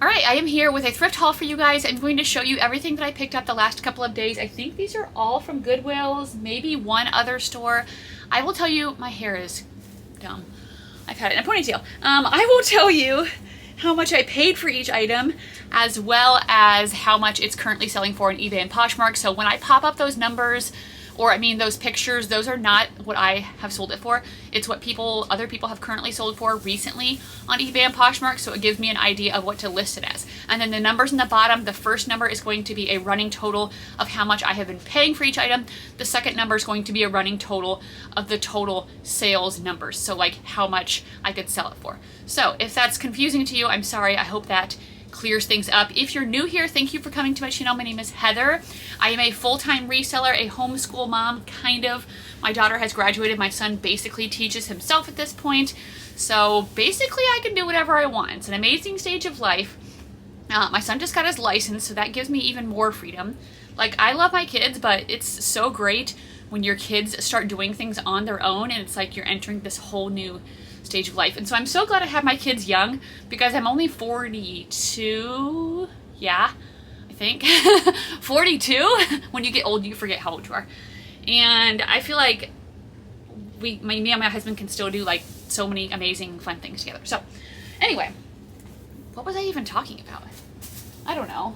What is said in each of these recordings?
All right, I am here with a thrift haul for you guys. I'm going to show you everything that I picked up the last couple of days. I think these are all from Goodwill's, maybe one other store. I will tell you, my hair is dumb. I've had it in a ponytail. I will tell you how much I paid for each item, as well as how much it's currently selling for on eBay and Poshmark. So when I pop up those numbers, or I mean those pictures, those are not what I have sold it for. It's what other people have currently sold for recently on eBay and Poshmark, so it gives me an idea of what to list it as. And then the numbers in the bottom, the first number is going to be a running total of how much I have been paying for each item. The second number is going to be a running total of the total sales numbers, so like how much I could sell it for. So if that's confusing to you, I'm sorry. I hope that clears things up. If you're new here, thank you for coming to my channel. My name is Heather. I am a full-time reseller, a homeschool mom, kind of. My daughter has graduated. My son basically teaches himself at this point. So basically I can do whatever I want. It's an amazing stage of life. My son just got his license, so that gives me even more freedom. Like, I love my kids, but it's so great when your kids start doing things on their own and it's like you're entering this whole new stage of life. And so I'm so glad I have my kids young, because I'm only 42. Yeah, I think 42. When you get old, you forget how old you are. And I feel like me and my husband can still do like so many amazing fun things together. So anyway, what was I even talking about? I don't know.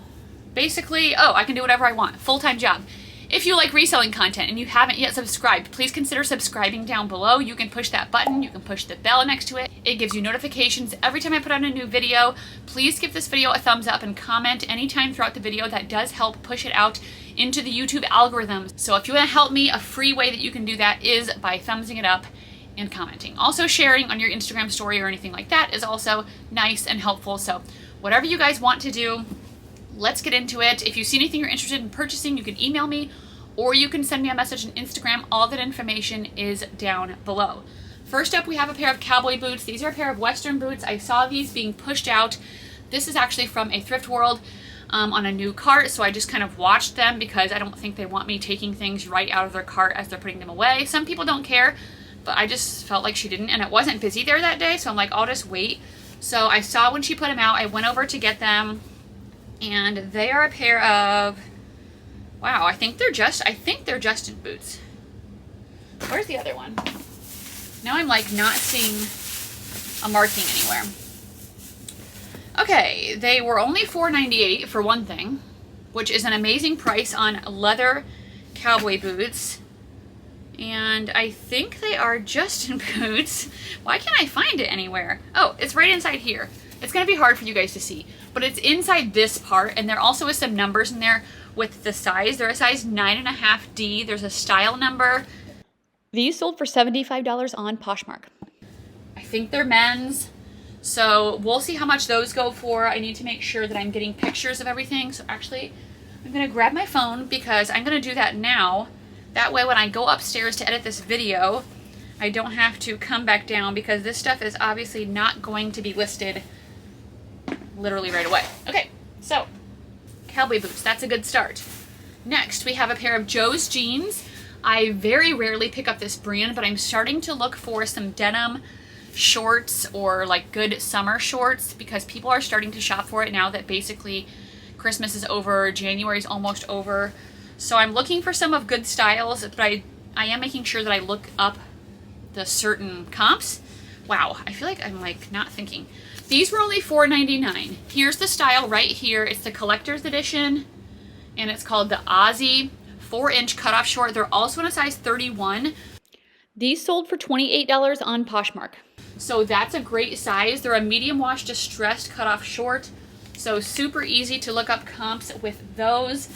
Basically, oh, I can do whatever I want. Full-time job. If you like reselling content and you haven't yet subscribed, please consider subscribing down below. You can push that button, you can push the bell next to it. It gives you notifications every time I put out a new video. Please give this video a thumbs up and comment anytime throughout the video. That does help push it out into the YouTube algorithms. So if you want to help me, a free way that you can do that is by thumbsing it up and commenting. Also, sharing on your Instagram story or anything like that is also nice and helpful. So whatever you guys want to do, let's get into it. If you see anything you're interested in purchasing, you can email me or you can send me a message on Instagram. All that information is down below. First up, we have a pair of cowboy boots. These are a pair of Western boots. I saw these being pushed out. This is actually from a thrift world on a new cart, so I just kind of watched them because I don't think they want me taking things right out of their cart as they're putting them away. Some people don't care, but I just felt like she didn't, and it wasn't busy there that day, so I'm like, I'll just wait. So I saw when she put them out, I went over to get them, and they are a pair of, wow, I think they're Justin boots. Where's the other one? Now I'm like not seeing a marking anywhere. Okay, they were only $4.98 for one thing, which is an amazing price on leather cowboy boots. And I think they are Justin boots. Why can't I find it anywhere? Oh, it's right inside here. It's gonna be hard for you guys to see, but it's inside this part, and there also is some numbers in there with the size. They're a size 9.5D. There's a style number. These sold for $75 on Poshmark. I think they're men's, so we'll see how much those go for. I need to make sure that I'm getting pictures of everything. So actually, I'm gonna grab my phone because I'm gonna do that now. That way when I go upstairs to edit this video, I don't have to come back down, because this stuff is obviously not going to be listed literally right away. Okay, so cowboy boots, that's a good start. Next, we have a pair of Joe's jeans. I very rarely pick up this brand, but I'm starting to look for some denim shorts or like good summer shorts, because people are starting to shop for it now that basically Christmas is over, January's almost over. So I'm looking for some of good styles, but I am making sure that I look up the certain comps. Wow, I feel like I'm like not thinking. These were only $4.99. Here's the style right here. It's the collector's edition, and it's called the Aussie 4-inch cutoff short. They're also in a size 31. These sold for $28 on Poshmark. So that's a great size. They're a medium wash distressed cutoff short. So super easy to look up comps with those.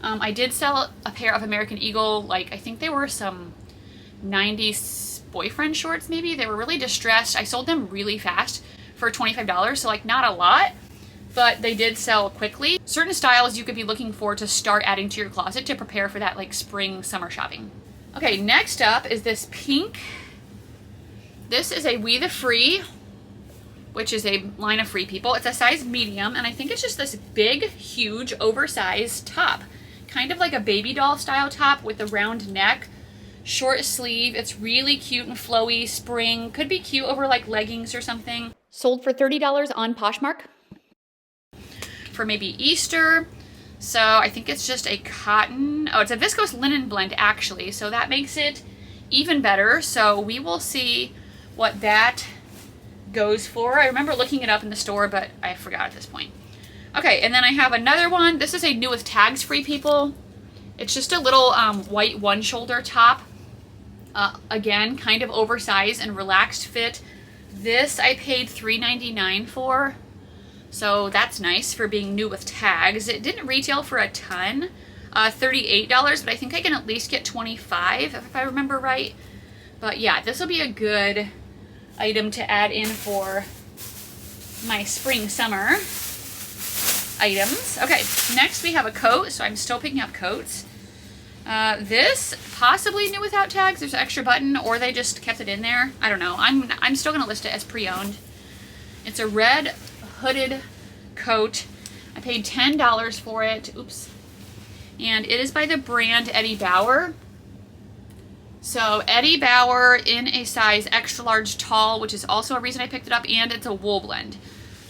I did sell a pair of American Eagle, like I think they were some 90s boyfriend shorts maybe. They were really distressed. I sold them really fast for $25, so like not a lot, but they did sell quickly. Certain styles you could be looking for to start adding to your closet to prepare for that like spring, summer shopping. Okay, next up is this pink. This is a We the Free, which is a line of Free People. It's a size medium, and I think it's just this big, huge, oversized top. Kind of like a baby doll style top with a round neck, short sleeve. It's really cute and flowy, spring. Could be cute over like leggings or something. Sold for $30 on Poshmark. for maybe Easter. So I think it's just a cotton, oh, it's a viscose linen blend actually, so that makes it even better. So we will see what that goes for. I remember looking it up in the store, but I forgot at this point. Okay, and then I have another one. This is a new with tags free people. It's just a little white one shoulder top. Again, kind of oversized and relaxed fit. This I paid $3.99 for. So that's nice for being new with tags. It didn't retail for a ton, $38, but I think I can at least get $25 if I remember right. But yeah, this will be a good item to add in for my spring summer items. Okay, next we have a coat, so I'm still picking up coats. This possibly new without tags. There's an extra button, or they just kept it in there. I don't know. I'm still gonna list it as pre-owned. It's a red hooded coat. I paid $10 for it. Oops. And it is by the brand Eddie Bauer. So Eddie Bauer in a size extra large tall, which is also a reason I picked it up, and it's a wool blend.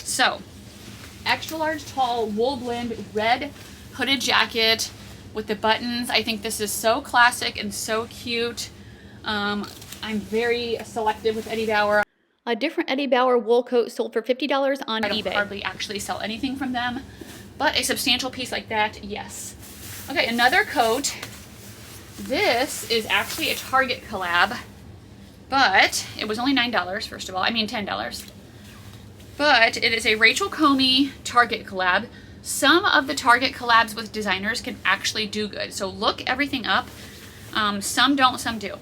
So extra large tall wool blend, red hooded jacket with the buttons. I think this is so classic and so cute. I'm very selective with Eddie Bauer. A different Eddie Bauer wool coat sold for $50 on eBay. I don't hardly actually sell anything from them, but a substantial piece like that, yes. Okay, another coat. This is actually a Target collab, but it was only $9, first of all. I mean $10. But it is a Rachel Comey Target collab. Some of the Target collabs with designers can actually do good. So look everything up. Some don't, some do.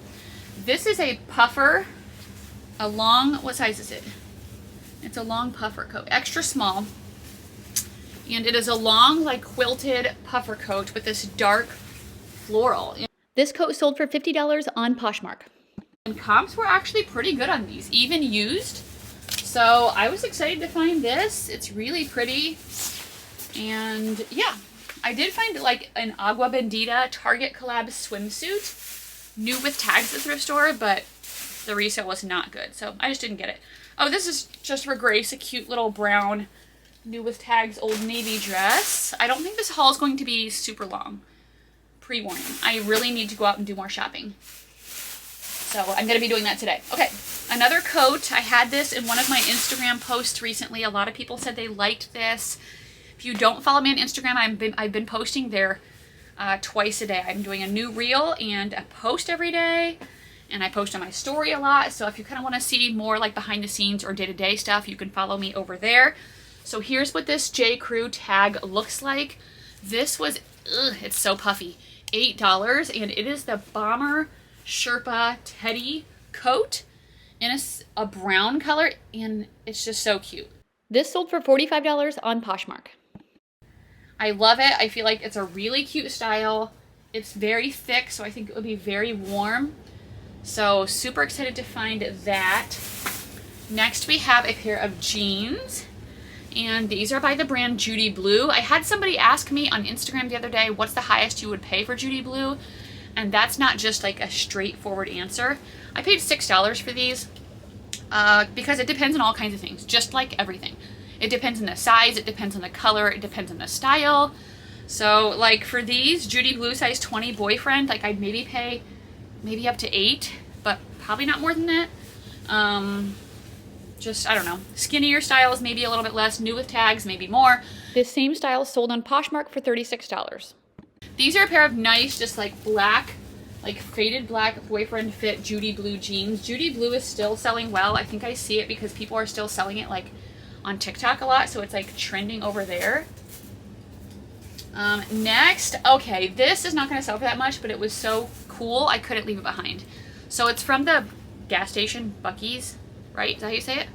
This is a puffer, a long, what size is it? It's a long puffer coat, extra small. And it is a long, like quilted puffer coat with this dark floral. This coat sold for $50 on Poshmark. And comps were actually pretty good on these, even used. So I was excited to find this. It's really pretty. And yeah, I did find like an Agua Bendita Target collab swimsuit, new with tags at the thrift store, but the resale was not good, so I just didn't get it. Oh, this is just for Grace, a cute little brown, new with tags Old Navy dress. I don't think this haul is going to be super long. Pre-warning. I really need to go out and do more shopping. So I'm going to be doing that today. Okay, another coat. I had this in one of my Instagram posts recently. A lot of people said they liked this. If you don't follow me on Instagram, I've been posting there twice a day. I'm doing a new reel and a post every day. And I post on my story a lot. So if you kind of want to see more like behind the scenes or day-to-day stuff, you can follow me over there. So here's what this J. Crew tag looks like. This was, it's so puffy, $8. And it is the Bomber Sherpa Teddy coat in a brown color. And it's just so cute. This sold for $45 on Poshmark. I love it. I feel like it's a really cute style. It's very thick, so I think it would be very warm. So super excited to find that. Next we have a pair of jeans, and these are by the brand Judy Blue. I had somebody ask me on Instagram the other day, what's the highest you would pay for Judy Blue? And that's not just like a straightforward answer. I paid $6 for these because it depends on all kinds of things, just like everything. It depends on the size, it depends on the color, it depends on the style. So like for these, Judy Blue size 20 boyfriend, like I'd maybe pay maybe up to $8, but probably not more than that. Just, I don't know. Skinnier styles, maybe a little bit less. New with tags, maybe more. This same style sold on Poshmark for $36. These are a pair of nice, just like black, like faded black boyfriend fit Judy Blue jeans. Judy Blue is still selling well. I think I see it because people are still selling it like on TikTok a lot, so it's like trending over there. Next, okay, this is not going to sell for that much, but it was so cool I couldn't leave it behind. So it's from the gas station, Buc-ee's, right? Is that how you say it?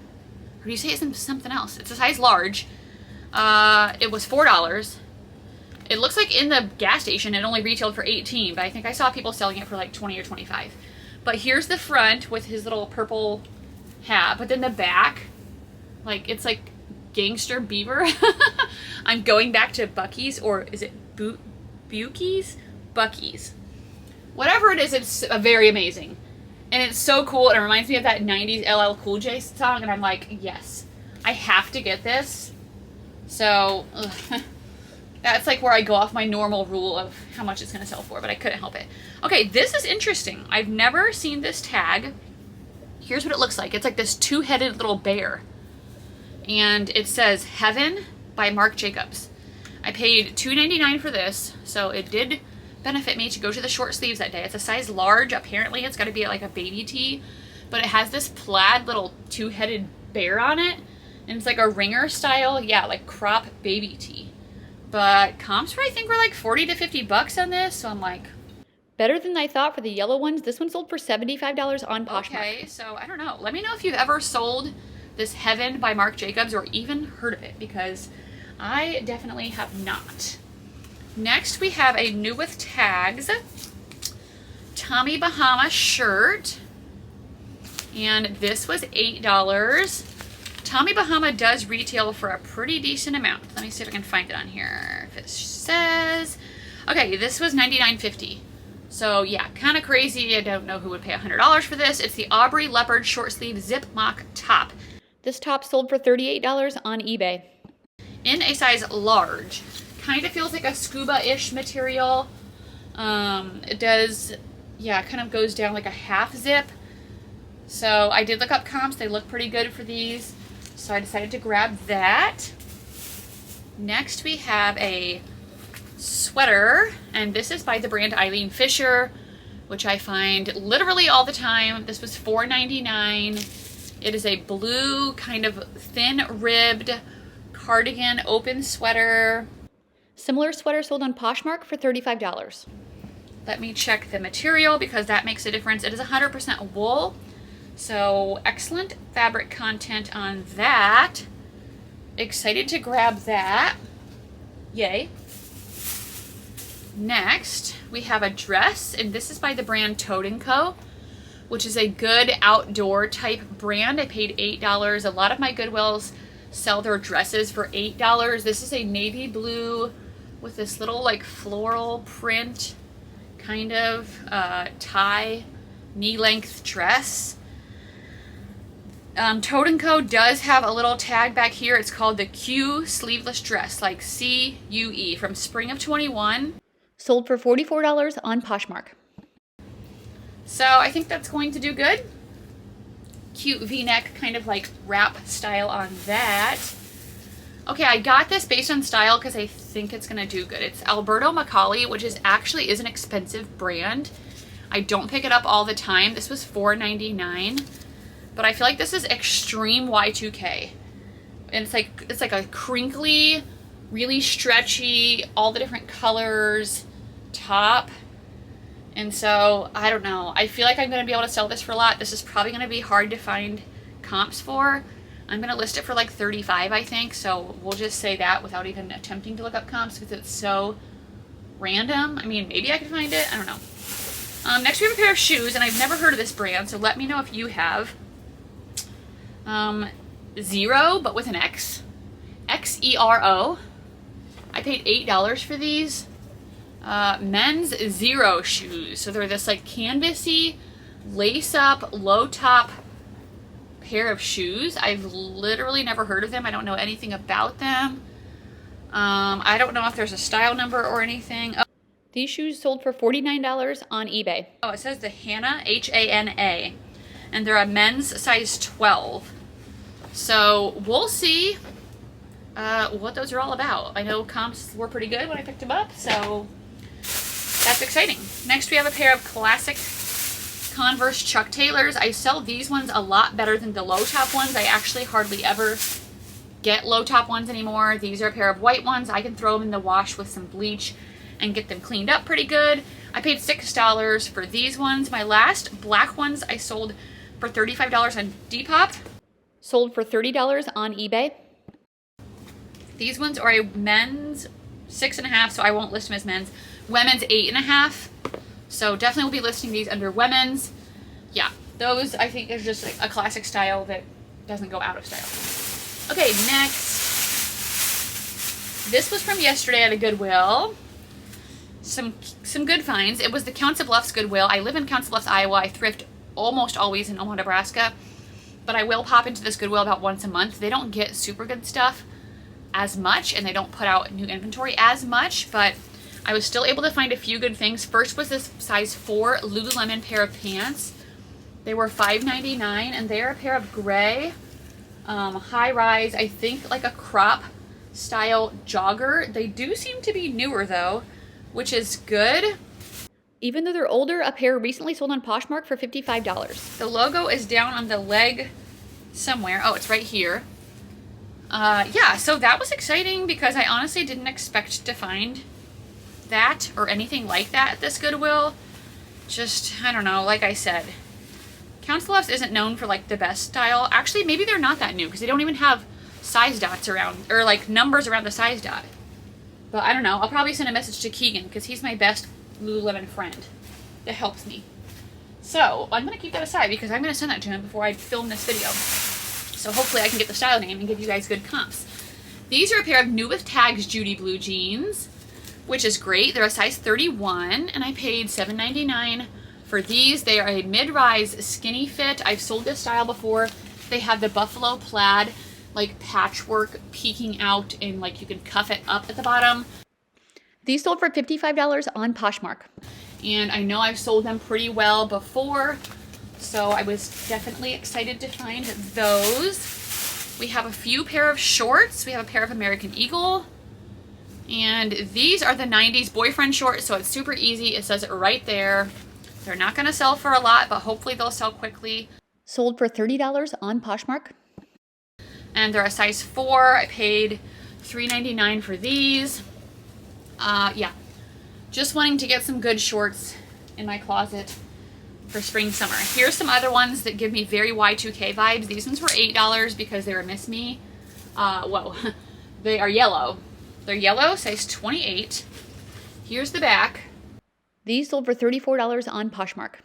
Or do you say it's something else? It's a size large. It was $4. It looks like in the gas station it only retailed for $18, but I think I saw people selling it for like $20 or $25. But here's the front with his little purple hat, but then the back, like it's like Gangster Beaver. I'm going back to Buc-ee's, or is it Buc-ee's? Buc-ee's. Whatever it is, it's very amazing. And it's so cool. It reminds me of that 90s LL Cool J song, and I'm like, yes, I have to get this So that's like where I go off my normal rule of how much it's going to sell for, but I couldn't help it. Okay, this is interesting. I've never seen this tag. Here's what it looks like. It's like this two-headed little bear. And it says Heaven by Marc Jacobs. I paid $2.99 for this, so it did benefit me to go to the short sleeves that day. It's a size large. Apparently it's got to be like a baby tee, but it has this plaid little two-headed bear on it, and it's like a ringer style, yeah, like crop baby tee. But comps for I think were like 40 to 50 bucks on this, so I'm like, better than I thought for the yellow ones. This one sold for $75 on Poshmark. Okay, so I don't know. Let me know if you've ever sold this Heaven by Marc Jacobs or even heard of it, because I definitely have not. Next, we have a new with tags Tommy Bahama shirt, and this was $8. Tommy Bahama does retail for a pretty decent amount. Let me see if I can find it on here. If it says, okay, this was $99.50. So yeah, kind of crazy. I don't know who would pay $100 for this. It's the Aubrey Leopard short sleeve zip mock top. This top sold for $38 on eBay. In a size large. Kind of feels like a scuba-ish material. It does, yeah, kind of goes down like a half zip. So I did look up comps. They look pretty good for these. So I decided to grab that. Next we have a sweater, and this is by the brand Eileen Fisher, which I find literally all the time. This was $4.99. It is a blue kind of thin ribbed cardigan open sweater. Similar sweater sold on Poshmark for $35. Let me check the material because that makes a difference. It is 100% wool, so excellent fabric content on that. Excited to grab that. Yay. Next, we have a dress, and this is by the brand Toad & Co., which is a good outdoor type brand. I paid $8. A lot of my Goodwills sell their dresses for $8. This is a navy blue with this little like floral print kind of tie knee-length dress. Toad & Co. does have a little tag back here. It's called the Q sleeveless dress, like C-U-E, from spring of 21. Sold for $44 on Poshmark. So I think that's going to do good. Cute V-neck, kind of like wrap style on that. Okay, I got this based on style because I think it's going to do good. It's Alberto Macaulay, which is an expensive brand. I don't pick it up all the time. This was $4.99. But I feel like this is extreme Y2K. And it's like a crinkly, really stretchy, all the different colors top. And so, I don't know. I feel like I'm going to be able to sell this for a lot. This is probably going to be hard to find comps for. I'm going to list it for like $35, I think. So we'll just say that without even attempting to look up comps because it's so random. I mean, maybe I could find it. I don't know. Next we have a pair of shoes, and I've never heard of this brand, so let me know if you have. Zero, but with an X. X-E-R-O. I paid $8 for these. Men's Zero shoes. So they're this like canvasy, lace-up, low-top pair of shoes. I've literally never heard of them. I don't know anything about them. I don't know if there's a style number or anything. Oh, these shoes sold for $49 on eBay. Oh, it says the Hana, H-A-N-A. And they're a men's size 12. So we'll see what those are all about. I know comps were pretty good when I picked them up, so that's exciting. Next we have a pair of classic Converse Chuck Taylors. I sell these ones a lot better than the low top ones. I actually hardly ever get low top ones anymore. These are a pair of white ones. I can throw them in the wash with some bleach and get them cleaned up pretty good. I paid $6 for these ones. My last black ones I sold for $35 on Depop. Sold for $30 on eBay. These ones are a men's 6.5, so I won't list them as men's. Women's 8.5. So definitely will be listing these under women's. Yeah, those I think is just like a classic style that doesn't go out of style. Okay, next. This was from yesterday at a Goodwill. Some good finds. It was the Council Bluffs Goodwill. I live in Council Bluffs, Iowa. I thrift almost always in Omaha, Nebraska. But I will pop into this Goodwill about once a month. They don't get super good stuff as much and they don't put out new inventory as much, but I was still able to find a few good things. First was this size 4 Lululemon pair of pants. They were $5.99 and they're a pair of gray, high rise, I think like a crop style jogger. They do seem to be newer though, which is good. Even though they're older, a pair recently sold on Poshmark for $55. The logo is down on the leg somewhere. Oh, it's right here. Yeah, so that was exciting because I honestly didn't expect to find that or anything like that at this Goodwill. Just, I don't know, like I said, Council Bluffs isn't known for like the best style. Actually, maybe they're not that new because they don't even have size dots around, or like numbers around the size dot. But I don't know, I'll probably send a message to Keegan because he's my best Lululemon friend that helps me. So I'm gonna keep that aside because I'm gonna send that to him before I film this video. So hopefully I can get the style name and give you guys good comps. These are a pair of new with tags Judy blue jeans, which is great. They're a size 31 and I paid $7.99 for these. They are a mid-rise skinny fit. I've sold this style before. They have the buffalo plaid like patchwork peeking out and like you can cuff it up at the bottom. These sold for $55 on Poshmark. And I know I've sold them pretty well before, so I was definitely excited to find those. We have a few pair of shorts. We have a pair of American Eagle. And these are the 90s boyfriend shorts, so it's super easy. It says it right there. They're not gonna sell for a lot, but hopefully they'll sell quickly. Sold for $30 on Poshmark. And they're a size 4. I paid $3.99 for these. Yeah, just wanting to get some good shorts in my closet for spring, summer. Here's some other ones that give me very Y2K vibes. These ones were $8 because they were Miss Me. Whoa, they are yellow. They're yellow, size 28. Here's the back. These sold for $34 on Poshmark.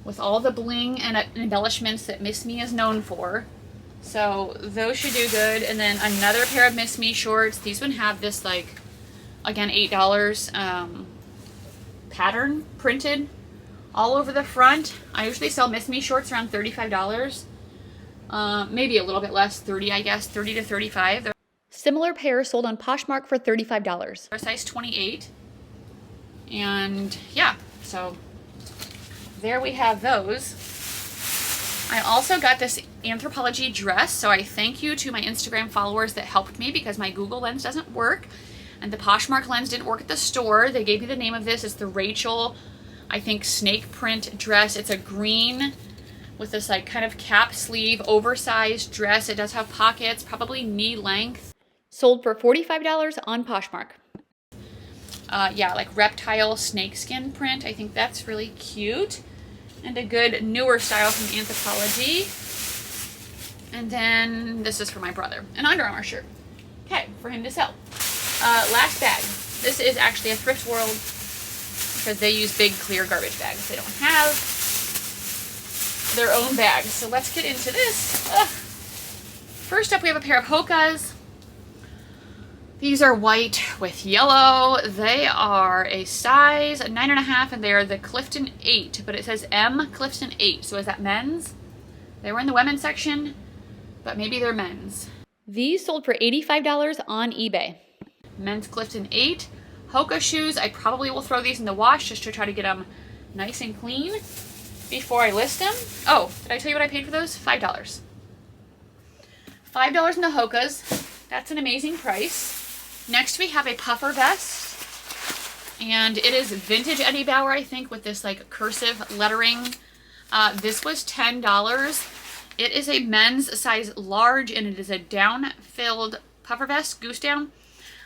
With all the bling and embellishments that Miss Me is known for. So those should do good. And then another pair of Miss Me shorts. These one have this like, again, $8 pattern printed all over the front. I usually sell Miss Me shorts around $35. Maybe a little bit less, 30 I guess, 30 to 35. They're similar pair sold on Poshmark for $35. They're size 28. And yeah, so there we have those. I also got this Anthropologie dress, so I thank you to my Instagram followers that helped me because my Google Lens doesn't work. And the Poshmark lens didn't work at the store. They gave me the name of this. It's the Rachel, I think, snake print dress. It's a green with this like kind of cap sleeve, oversized dress. It does have pockets, probably knee length. Sold for $45 on Poshmark. Yeah, like reptile snakeskin print. I think that's really cute. And a good newer style from Anthropologie. And then this is for my brother, an Under Armour shirt. Okay, for him to sell. Last bag. This is actually a Thrift World because they use big clear garbage bags. They don't have their own bags. So let's get into this. First up, we have a pair of Hokas. These are white with yellow. They are a size 9.5 and they are the Clifton 8, but it says M Clifton 8. So is that men's? They were in the women's section, but maybe they're men's. These sold for $85 on eBay. Men's Clifton 8. Hoka shoes. I probably will throw these in the wash just to try to get them nice and clean before I list them. Oh, did I tell you what I paid for those? $5. $5 in the Hokas. That's an amazing price. Next we have a puffer vest. And it is vintage Eddie Bauer, I think, with this like cursive lettering. This was $10. It is a men's size large and it is a down-filled puffer vest, goose down.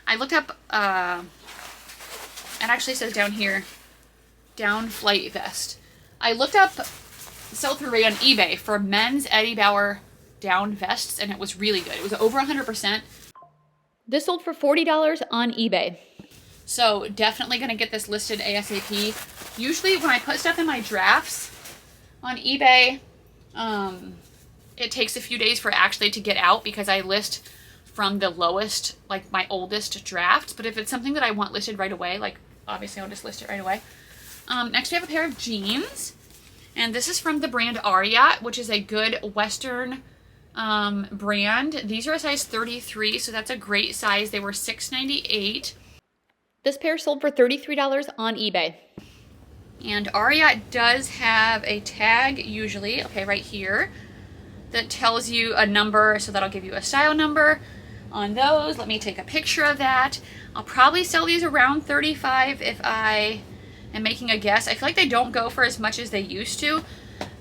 I looked up, it actually says down here, down flight vest. I looked up sell-through rate on eBay for men's Eddie Bauer down vests and it was really good. It was over 100%. This sold for $40 on eBay. So definitely gonna get this listed ASAP. Usually when I put stuff in my drafts on eBay, it takes a few days for it actually to get out because I list from the lowest, like my oldest draft. But if it's something that I want listed right away, like obviously I'll just list it right away. Next we have a pair of jeans. And this is from the brand Ariat, which is a good Western brand. These are a size 33, so that's a great size. They were $6.98. This pair sold for $33 on eBay. And Ariat does have a tag usually, okay, right here, that tells you a number, so that'll give you a style number on those. Let me take a picture of that. I'll probably sell these around $35 if I am making a guess. I feel like they don't go for as much as they used to,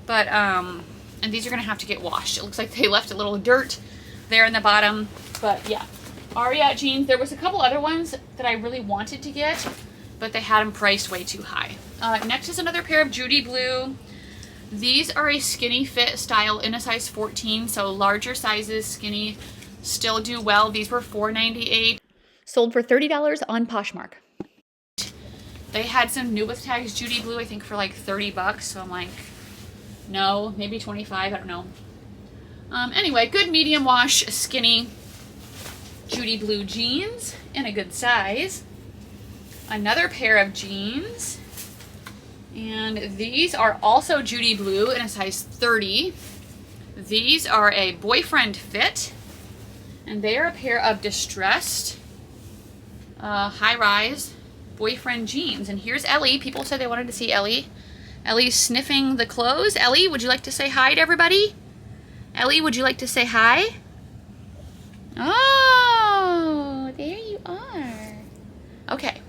but, and these are gonna have to get washed. It looks like they left a little dirt there in the bottom, but yeah. Ariat jeans, there was a couple other ones that I really wanted to get, but they had them priced way too high. Next is another pair of Judy Blue. These are a skinny fit style in a size 14, so larger sizes, skinny, still do well. These were $4.98. Sold for $30 on Poshmark. They had some new with tags Judy Blue, I think for like 30 bucks, so I'm like, no, maybe 25, I don't know. Anyway, good medium wash, skinny Judy Blue jeans in a good size. Another pair of jeans, and these are also Judy Blue in a size 30. These are a boyfriend fit, and they are a pair of distressed high-rise boyfriend jeans. And here's Ellie. People said they wanted to see Ellie. Ellie's sniffing the clothes. Ellie, would you like to say hi to everybody? Ellie, would you like to say hi? Oh, there you are. Okay.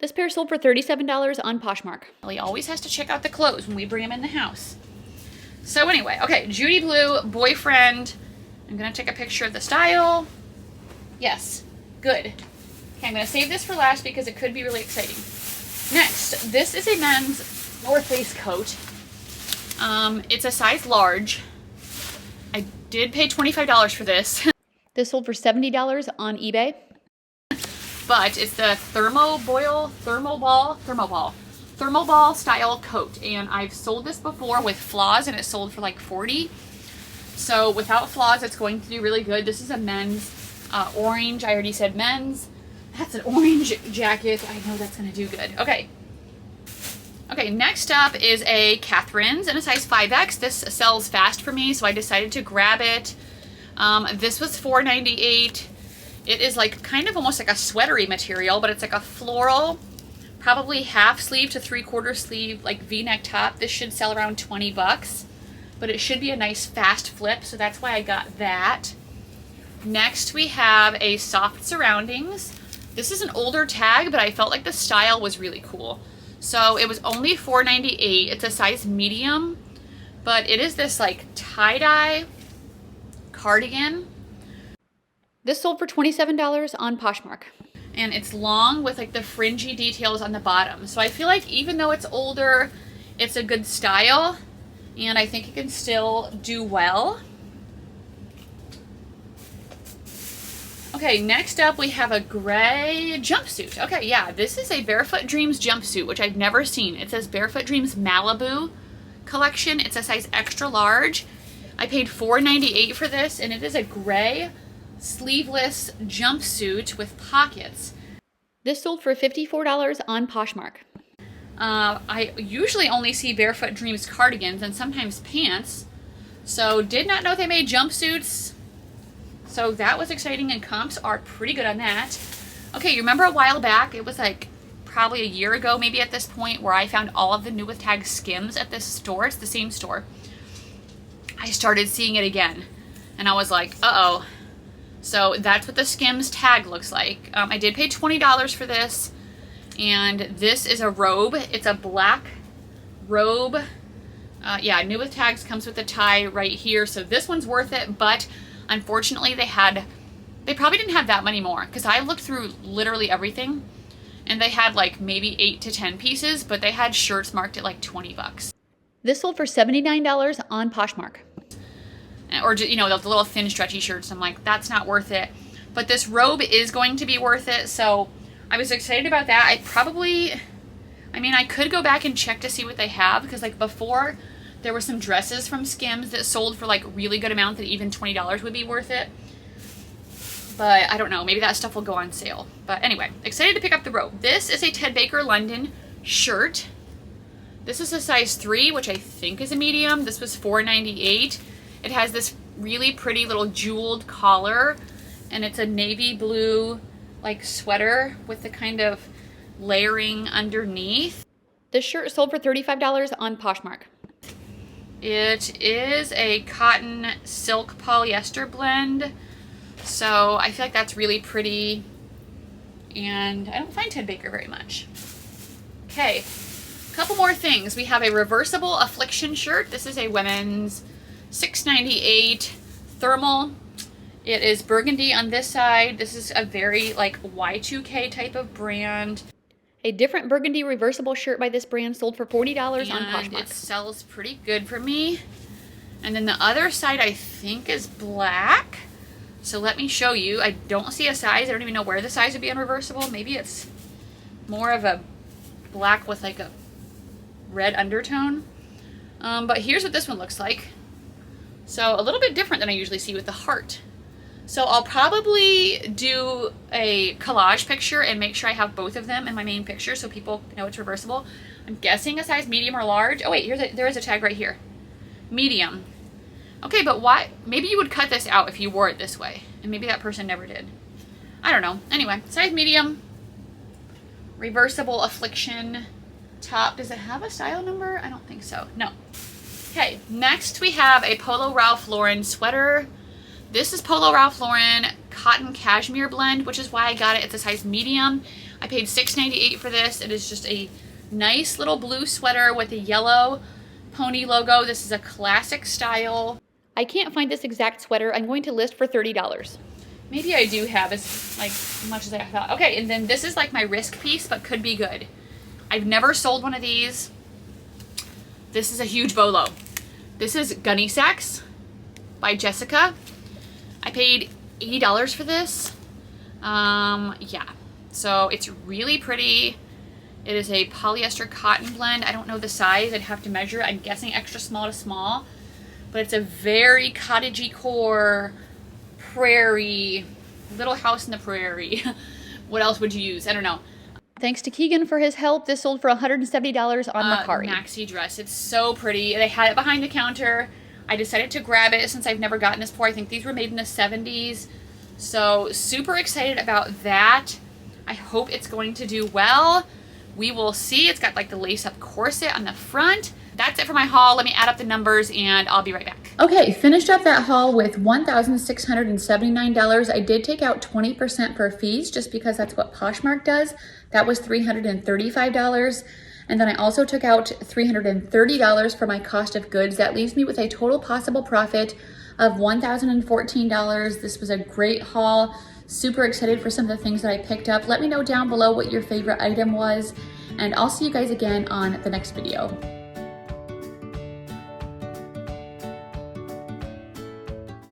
This pair sold for $37 on Poshmark. Ellie always has to check out the clothes when we bring them in the house. So anyway, okay, Judy Blue, boyfriend. I'm gonna take a picture of the style. Yes, good. Okay, I'm gonna save this for last because it could be really exciting. Next, this is a men's North Face coat. It's a size large. I did pay $25 for this. This sold for $70 on eBay. But it's the thermal ball style coat, and I've sold this before with flaws, and it sold for like 40. So without flaws, it's going to do really good. This is a men's orange. I already said men's. That's an orange jacket. I know that's gonna do good. Okay. Okay, next up is a Catherine's in a size 5X. This sells fast for me, so I decided to grab it. This was $4.98. It is like kind of almost like a sweatery material, but it's like a floral, probably half sleeve to 3/4 sleeve, like V-neck top. This should sell around 20 bucks, but it should be a nice fast flip, so that's why I got that. Next we have a soft surroundings. This is an older tag, but I felt like the style was really cool. So it was only $4.98. It's a size medium, but it is this like tie-dye cardigan. This sold for $27 on Poshmark. And it's long with like the fringy details on the bottom. So I feel like even though it's older, it's a good style, and I think it can still do well. Okay, next up we have a gray jumpsuit. Okay, yeah, this is a Barefoot Dreams jumpsuit, which I've never seen. It says Barefoot Dreams Malibu collection. It's a size extra large. I paid $4.98 for this, and it is a gray sleeveless jumpsuit with pockets. This sold for $54 on Poshmark. I usually only see Barefoot Dreams cardigans and sometimes pants, so did not know they made jumpsuits. So that was exciting, and comps are pretty good on that. Okay, you remember a while back, it was like probably a year ago maybe at this point, where I found all of the new with tag Skims at this store. It's the same store. I started seeing it again, and I was like, uh-oh. So that's what the Skims tag looks like. I did pay $20 for this, and this is a robe. It's a black robe. Yeah, new with tags comes with a tie right here, so this one's worth it, but unfortunately they probably didn't have that many more, because I looked through literally everything, and they had like maybe 8 to 10 pieces, but they had shirts marked at like 20 bucks. This sold for $79 on Poshmark. Or, you know, the little thin stretchy shirts. I'm like, that's not worth it. But this robe is going to be worth it, so I was excited about that. I could go back and check to see what they have, because like before, there were some dresses from Skims that sold for like really good amount that even $20 would be worth it. But I don't know, maybe that stuff will go on sale. But anyway, excited to pick up the robe. This is a Ted Baker London shirt. This is a size 3, which I think is a medium. This was $4.98. It has this really pretty little jeweled collar, and it's a navy blue like sweater with the kind of layering underneath. This shirt sold for $35 on Poshmark. It is a cotton silk polyester blend, so I feel like that's really pretty, and I don't find Ted Baker very much. Okay, a couple more things. We have a reversible affliction shirt. This is a women's $6.98 thermal. It is burgundy on this side. This is a very like Y2K type of brand. A different burgundy reversible shirt by this brand sold for $40 on Poshmark. It sells pretty good for me. And then the other side I think is black. So let me show you. I don't see a size. I don't even know where the size would be on reversible. Maybe it's more of a black with like a red undertone. But here's what this one looks like. So a little bit different than I usually see with the heart. So I'll probably do a collage picture and make sure I have both of them in my main picture so people know it's reversible. I'm guessing a size medium or large. Oh wait, there is a tag right here. Medium. Okay, but why? Maybe you would cut this out if you wore it this way. And maybe that person never did. I don't know. Anyway, size medium. Reversible affliction top. Does it have a style number? I don't think so. No. Okay, next we have a Polo Ralph Lauren sweater. This is Polo Ralph Lauren cotton cashmere blend, which is why I got it. It's a size medium. I paid $6.98 for this. It is just a nice little blue sweater with a yellow pony logo. This is a classic style. I can't find this exact sweater. I'm going to list for $30. Maybe I do have as like much as I thought. Okay, and then this is like my risk piece, but could be good. I've never sold one of these. This is a huge bolo. This is Gunny Sacks by Jessica. I paid $80 for this. Yeah, so it's really pretty. It is a polyester cotton blend. I don't know the size. I'd have to measure. I'm guessing extra small to small, but it's a very cottagey core, prairie, little house in the prairie. What else would you use? I don't know. Thanks to Keegan for his help. This sold for $170 on Mercari. Maxi dress. It's so pretty. They had it behind the counter. I decided to grab it since I've never gotten this before. I think these were made in the 70s. So super excited about that. I hope it's going to do well. We will see. It's got like the lace-up corset on the front. That's it for my haul. Let me add up the numbers and I'll be right back. Okay, finished up that haul with $1,679. I did take out 20% for fees just because that's what Poshmark does. That was $335. And then I also took out $330 for my cost of goods. That leaves me with a total possible profit of $1,014. This was a great haul. Super excited for some of the things that I picked up. Let me know down below what your favorite item was, and I'll see you guys again on the next video.